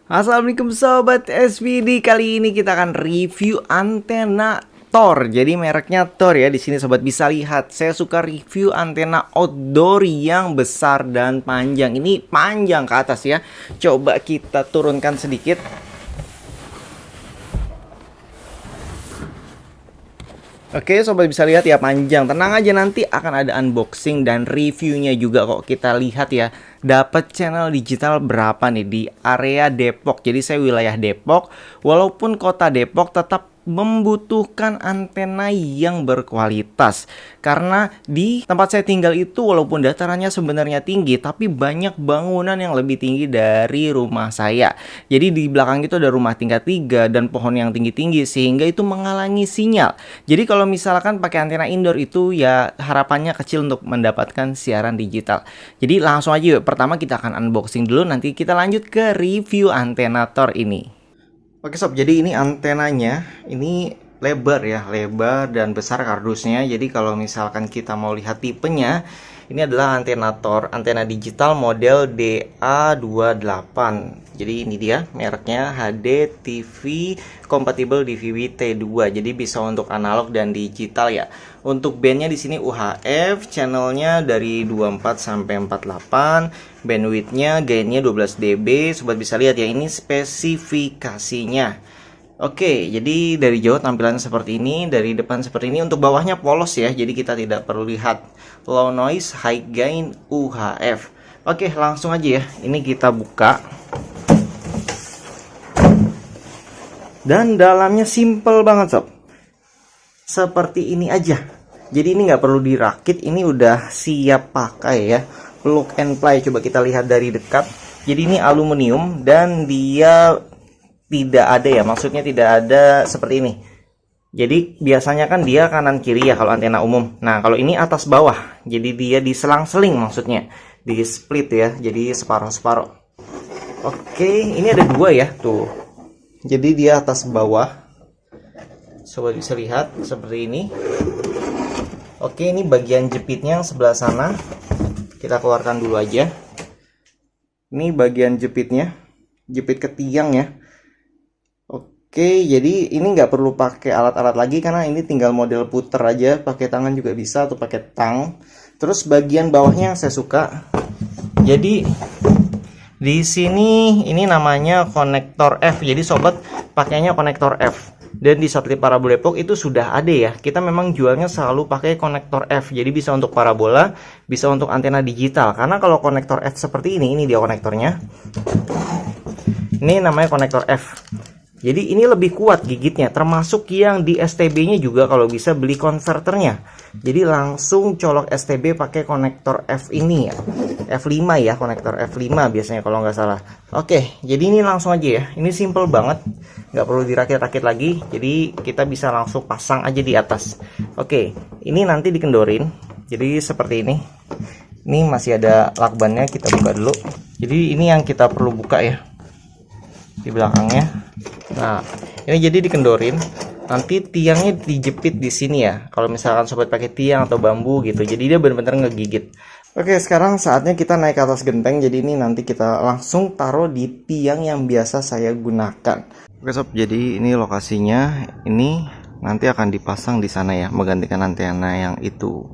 Assalamualaikum sobat SVD. Kali ini kita akan review antena Thor. Jadi mereknya Thor ya. Di sini sobat bisa lihat. Saya suka review antena outdoor yang besar dan panjang. Ini panjang ke atas ya. Coba kita turunkan sedikit. Oke, sobat bisa lihat ya, panjang. Tenang aja, nanti akan ada unboxing dan reviewnya juga kok. Kita lihat ya, dapat channel digital berapa nih di area Depok. Jadi saya wilayah Depok, walaupun kota Depok tetap membutuhkan antena yang berkualitas. Karena di tempat saya tinggal itu walaupun datarannya sebenarnya tinggi, tapi banyak bangunan yang lebih tinggi dari rumah saya. Jadi di belakang itu ada rumah tingkat 3 dan pohon yang tinggi-tinggi, sehingga itu menghalangi sinyal. Jadi kalau misalkan pakai antena indoor itu ya harapannya kecil untuk mendapatkan siaran digital. Jadi langsung aja yuk, pertama kita akan unboxing dulu, nanti kita lanjut ke review antena Thor ini. Oke sob, jadi ini antenanya, ini lebar ya, lebar dan besar kardusnya. Jadi kalau misalkan kita mau lihat tipenya, ini adalah antena Thor, antena digital model DA28. Jadi ini dia mereknya, HD TV kompatibel DVB T2. Jadi bisa untuk analog dan digital ya. Untuk bandnya di sini UHF, channelnya dari 24 sampai 48, bandwidthnya, gainnya 12 dB. Sobat bisa lihat ya, ini spesifikasinya. Oke, jadi dari jauh tampilannya seperti ini, dari depan seperti ini. Untuk bawahnya polos ya, jadi kita tidak perlu lihat. Low noise, high gain, UHF. Oke, langsung aja ya. Ini kita buka. Dan dalamnya simple banget sob. Seperti ini aja. Jadi ini nggak perlu dirakit, ini udah siap pakai ya. Plug and play, coba kita lihat dari dekat. Jadi ini aluminium dan dia tidak ada ya, maksudnya tidak ada seperti ini. Jadi biasanya kan dia kanan kiri ya kalau antena umum. Nah kalau ini atas bawah, jadi dia diselang-seling maksudnya, di split ya, jadi separuh-separuh. Oke, ini ada dua ya tuh. Jadi dia atas bawah, sobat bisa lihat seperti ini. Oke, ini bagian jepitnya yang sebelah sana, kita keluarkan dulu aja. Ini bagian jepitnya, jepit ke tiang ya. Oke, jadi ini nggak perlu pakai alat-alat lagi karena ini tinggal model puter aja, pakai tangan juga bisa atau pakai tang. Terus bagian bawahnya yang saya suka. Jadi di sini ini namanya konektor F. Jadi sobat pakainya konektor F. Dan di satelit parabola Depok itu sudah ada ya. Kita memang jualnya selalu pakai konektor F. Jadi bisa untuk parabola, bisa untuk antena digital. Karena kalau konektor F seperti ini dia konektornya. Ini namanya konektor F. Jadi ini lebih kuat gigitnya, termasuk yang di STB-nya juga kalau bisa beli konverternya. Jadi langsung colok STB pakai konektor F ini ya. F5 ya, konektor F5 biasanya kalau nggak salah. Oke, jadi ini langsung aja ya. Ini simple banget, nggak perlu dirakit-rakit lagi. Jadi kita bisa langsung pasang aja di atas. Oke, ini nanti dikendorin. Jadi seperti ini. Ini masih ada lakbannya, kita buka dulu. Jadi ini yang kita perlu buka ya, di belakangnya. Nah, ini jadi dikendorin. Nanti tiangnya dijepit di sini ya. Kalau misalkan sobat pakai tiang atau bambu gitu, jadi dia benar-benar ngegigit. Oke, sekarang saatnya kita naik ke atas genteng. Jadi ini nanti kita langsung taruh di tiang yang biasa saya gunakan. Oke sob, jadi ini lokasinya. Ini nanti akan dipasang di sana ya, menggantikan antena yang itu.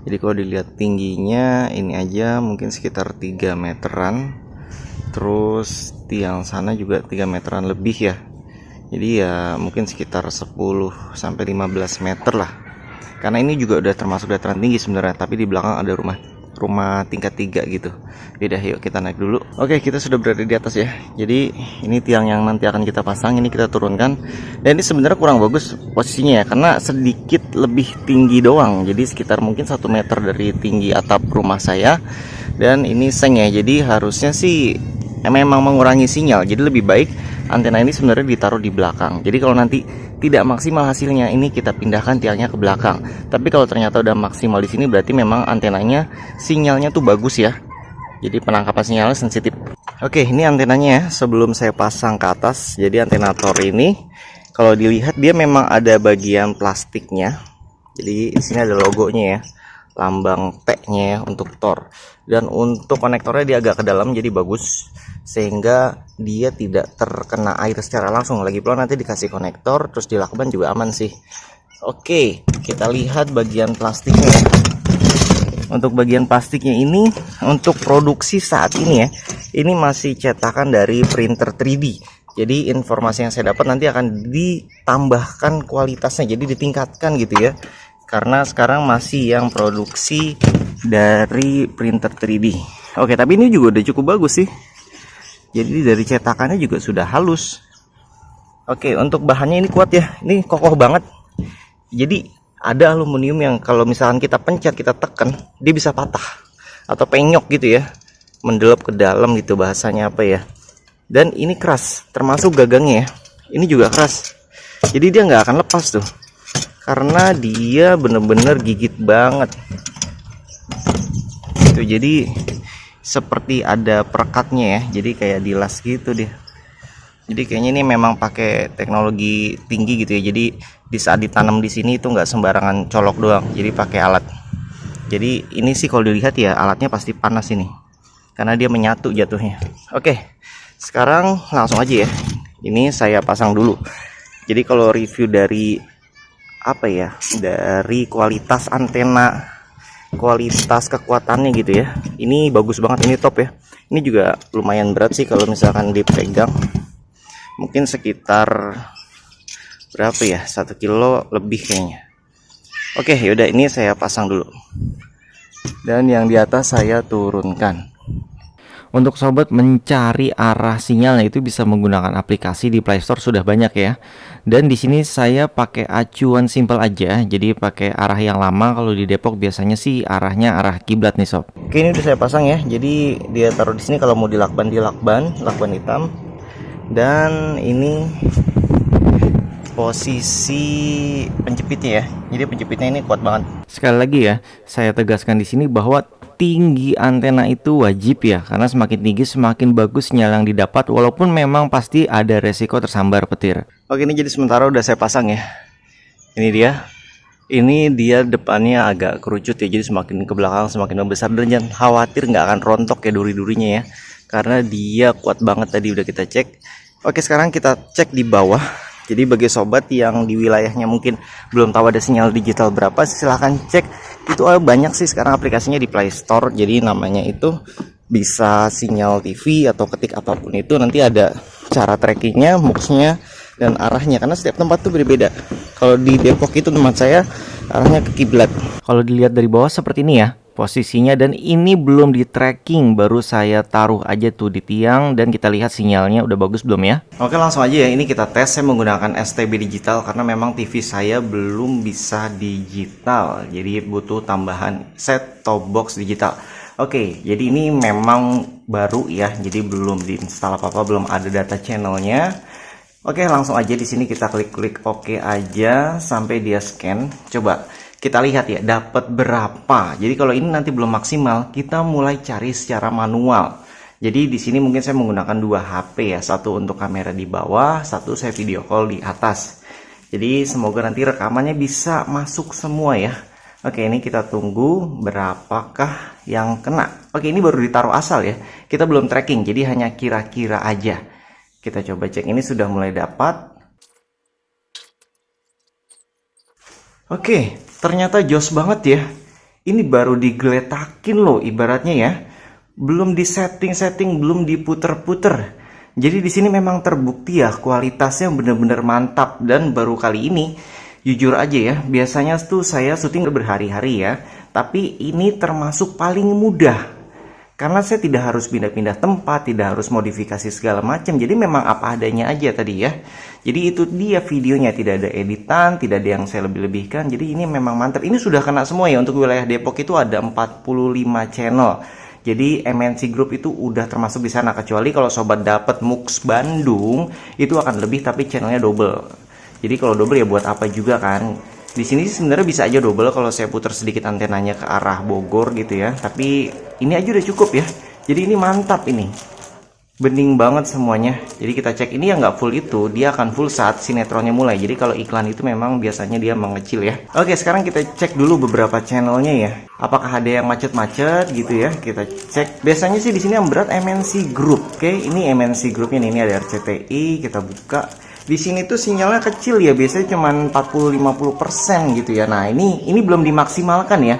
Jadi kalau dilihat tingginya ini aja mungkin sekitar 3 meteran. Terus tiang sana juga 3 meteran lebih ya. Jadi ya mungkin sekitar 10 sampai 15 meter lah. Karena ini juga udah termasuk dataran tinggi sebenarnya, tapi di belakang ada rumah tingkat 3 gitu. Yaudah yuk kita naik dulu. Oke, kita sudah berada di atas ya. Jadi ini tiang yang nanti akan kita pasang, ini kita turunkan. Dan ini sebenarnya kurang bagus posisinya ya, karena sedikit lebih tinggi doang. Jadi sekitar mungkin 1 meter dari tinggi atap rumah saya. Dan ini seng ya, jadi harusnya sih memang mengurangi sinyal. Jadi lebih baik antena ini sebenarnya ditaruh di belakang. Jadi kalau nanti tidak maksimal hasilnya, ini kita pindahkan tiangnya ke belakang. Tapi kalau ternyata udah maksimal di sini, berarti memang antenanya sinyalnya tuh bagus ya. Jadi penangkapan sinyalnya sensitif. Oke, ini antenanya ya. Sebelum saya pasang ke atas, jadi antena Thor ini kalau dilihat dia memang ada bagian plastiknya. Jadi di sini ada logonya ya, lambang T-nya ya untuk Thor. Dan untuk konektornya dia agak ke dalam, jadi bagus. sehingga dia tidak terkena air secara langsung. Lagi pula nanti dikasih konektor terus dilakban juga aman sih. Oke, kita lihat bagian plastiknya ya. Untuk bagian plastiknya ini untuk produksi saat ini ya, ini masih cetakan dari printer 3D. Jadi informasi yang saya dapat nanti akan ditambahkan kualitasnya, jadi ditingkatkan gitu ya. Karena sekarang masih yang produksi dari printer 3D. Oke, tapi ini juga udah cukup bagus sih. Jadi dari cetakannya juga sudah halus. Oke, untuk bahannya ini kuat ya. Ini kokoh banget. Jadi ada aluminium yang kalau misalkan kita pencet, kita tekan, dia bisa patah atau penyok gitu ya. Mendelep ke dalam gitu bahasanya apa ya. Dan ini keras, termasuk gagangnya ya. Ini juga keras. Jadi dia nggak akan lepas tuh. Karena dia bener-bener gigit banget. Itu jadi seperti ada perekatnya ya. Jadi kayak dilas gitu dia. Jadi kayaknya ini memang pakai teknologi tinggi gitu ya. Jadi di saat ditanam di sini itu nggak sembarangan colok doang. Jadi pakai alat. Jadi ini sih kalau dilihat ya alatnya pasti panas ini. Karena dia menyatu jatuhnya. Oke, sekarang langsung aja ya. Ini saya pasang dulu. Jadi kalau review dari apa ya, dari kualitas antena, kualitas kekuatannya gitu ya, ini bagus banget, ini top ya. Ini juga lumayan berat sih kalau misalkan dipegang, mungkin sekitar berapa ya, 1 kilo lebih kayaknya. Oke, yaudah ini saya pasang dulu dan yang di atas saya turunkan. Untuk sobat mencari arah sinyalnya itu bisa menggunakan aplikasi di Play Store, sudah banyak ya. Dan di sini saya pakai acuan simple aja, jadi pakai arah yang lama. Kalau di Depok biasanya sih arahnya arah kiblat nih sob. Oke, ini udah saya pasang ya. Jadi dia taruh di sini, kalau mau dilakban lakban hitam. Dan ini posisi penjepitnya ya. Jadi penjepitnya ini kuat banget. Sekali lagi ya, saya tegaskan di sini bahwa tinggi antena itu wajib ya, karena semakin tinggi semakin bagus sinyal yang didapat, walaupun memang pasti ada resiko tersambar petir. Oke, ini jadi sementara udah saya pasang ya. Ini dia depannya agak kerucut ya, jadi semakin ke belakang semakin membesar. Dan jangan khawatir, nggak akan rontok ya duri-durinya ya, karena dia kuat banget, tadi udah kita cek. Oke, sekarang kita cek di bawah. Jadi bagi sobat yang di wilayahnya mungkin belum tahu ada sinyal digital berapa, silahkan cek. Itu banyak sih sekarang aplikasinya di Play Store. Jadi namanya itu bisa sinyal TV atau ketik apapun itu, nanti ada cara trackingnya, muxnya, dan arahnya. Karena setiap tempat tuh berbeda. Kalau di Depok itu tempat saya arahnya ke kiblat. Kalau dilihat dari bawah seperti ini ya posisinya, dan ini belum di tracking, baru saya taruh aja tuh di tiang dan kita lihat sinyalnya udah bagus belum ya. Oke, langsung aja ya, ini kita tes. Saya menggunakan STB digital karena memang TV saya belum bisa digital, jadi butuh tambahan set top box digital. Oke, jadi ini memang baru ya, jadi belum diinstal apa-apa, belum ada data channelnya. Oke, langsung aja di sini kita klik oke aja sampai dia scan. Coba kita lihat ya, dapat berapa. Jadi kalau ini nanti belum maksimal, kita mulai cari secara manual. Jadi di sini mungkin saya menggunakan 2 HP ya, satu untuk kamera di bawah, satu saya video call di atas. Jadi semoga nanti rekamannya bisa masuk semua ya. Oke, ini kita tunggu berapakah yang kena. Oke, ini baru ditaruh asal ya, kita belum tracking, jadi hanya kira-kira aja. Kita coba cek, ini sudah mulai dapat. Oke, ternyata jos banget ya. Ini baru digeletakin loh ibaratnya ya. Belum di setting-setting, belum diputer-puter. Jadi di sini memang terbukti ya kualitasnya benar-benar mantap. Dan baru kali ini, jujur aja ya, biasanya tuh saya syuting berhari-hari ya. Tapi ini termasuk paling mudah. Karena saya tidak harus pindah-pindah tempat, tidak harus modifikasi segala macam. Jadi memang apa adanya aja tadi ya. Jadi itu dia videonya, tidak ada editan, tidak ada yang saya lebih-lebihkan. Jadi ini memang mantap. Ini sudah kena semua ya, untuk wilayah Depok itu ada 45 channel. Jadi MNC Group itu udah termasuk di sana, kecuali kalau sobat dapat Mux Bandung itu akan lebih, tapi channelnya double. Jadi kalau double ya buat apa juga kan. Di sini sebenarnya bisa aja double kalau saya putar sedikit antenanya ke arah Bogor gitu ya. Tapi ini aja udah cukup ya. Jadi ini mantap ini. bening banget semuanya. Jadi kita cek ini yang nggak full itu, dia akan full saat sinetronnya mulai. Jadi kalau iklan itu memang biasanya dia mengecil ya. Oke, sekarang kita cek dulu beberapa channelnya ya. Apakah ada yang macet-macet gitu ya? Kita cek. Biasanya sih di sini yang berat MNC Group. Oke, ini MNC Groupnya nih, ini ada RCTI. Kita buka. Di sini tuh sinyalnya kecil ya, biasanya cuma 40-50% gitu ya. Nah, ini belum dimaksimalkan ya.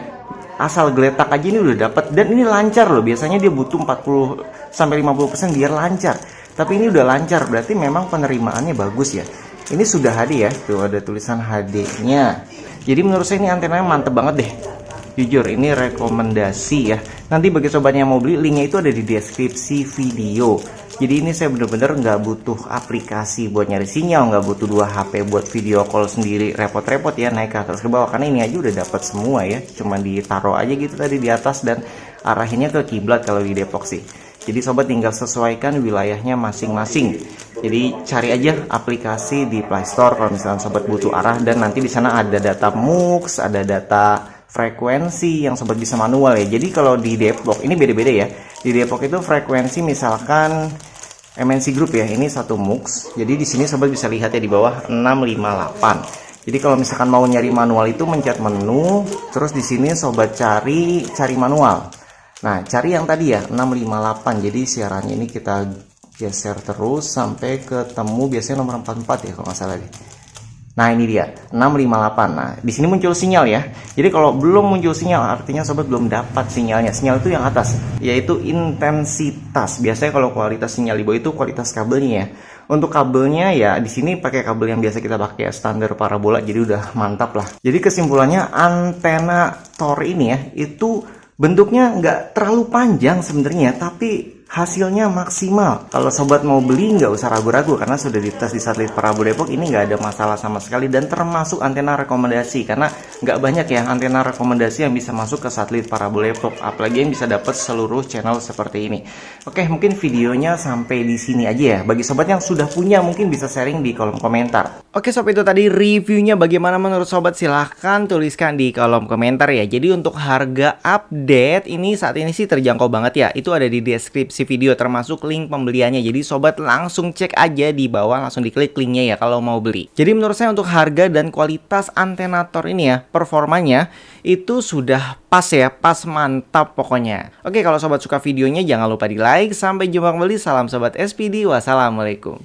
Asal geletak aja ini udah dapat, dan ini lancar loh. Biasanya dia butuh 40-50% biar lancar. Tapi ini udah lancar, berarti memang penerimaannya bagus ya. Ini sudah HD ya, tuh ada tulisan HD-nya. Jadi menurut saya ini antenanya mantep banget deh. Jujur, ini rekomendasi ya. Nanti bagi sobat yang mau beli, linknya itu ada di deskripsi video. Jadi ini saya bener-bener nggak butuh aplikasi buat nyari sinyal, nggak butuh 2 HP buat video call sendiri, repot-repot ya naik ke atas ke bawah, karena ini aja udah dapat semua ya. Cuman ditaruh aja gitu tadi di atas dan arahinnya ke kiblat kalau di Depok sih. Jadi sobat tinggal sesuaikan wilayahnya masing-masing. Jadi cari aja aplikasi di Play Store kalau misalnya sobat butuh arah, dan nanti di sana ada data MUX, ada data frekuensi yang sobat bisa manual ya. Jadi kalau di Depok ini beda-beda ya. Di Depok itu frekuensi misalkan MNC Group ya, ini 1 MUX. Jadi di sini sobat bisa lihat ya di bawah 658. Jadi kalau misalkan mau nyari manual itu mencet menu, terus di sini sobat cari manual. Nah, cari yang tadi ya 658. Jadi siarannya ini kita geser terus sampai ketemu biasanya nomor 44 ya kalau nggak salah deh. Nah, ini dia 658. Nah, di sini muncul sinyal ya. Jadi kalau belum muncul sinyal artinya sobat belum dapat sinyalnya. Sinyal itu yang atas, yaitu intensitas. Biasanya kalau kualitas sinyal di bawah itu kualitas kabelnya ya. Untuk kabelnya ya di sini pakai kabel yang biasa kita pakai standar parabola, jadi udah mantap lah. Jadi kesimpulannya antena Thor ini ya itu bentuknya nggak terlalu panjang sebenarnya, tapi hasilnya maksimal. Kalau sobat mau beli nggak usah ragu-ragu karena sudah dites di satelit parabola Depok, ini nggak ada masalah sama sekali dan termasuk antena rekomendasi karena nggak banyak ya antena rekomendasi yang bisa masuk ke satelit parabola Depok, apalagi yang bisa dapat seluruh channel seperti ini. Oke, mungkin videonya sampai di sini aja ya. Bagi sobat yang sudah punya mungkin bisa sharing di kolom komentar. Oke sobat, itu tadi reviewnya, bagaimana menurut sobat silahkan tuliskan di kolom komentar ya. Jadi untuk harga update ini saat ini sih terjangkau banget ya, itu ada di deskripsi video termasuk link pembeliannya. Jadi sobat langsung cek aja di bawah, langsung diklik linknya ya kalau mau beli. Jadi menurut saya untuk harga dan kualitas antena Thor ini ya, performanya itu sudah pas ya, pas mantap pokoknya. Oke, kalau sobat suka videonya jangan lupa di like. Sampai jumpa kembali, salam sobat SPD, wassalamualaikum.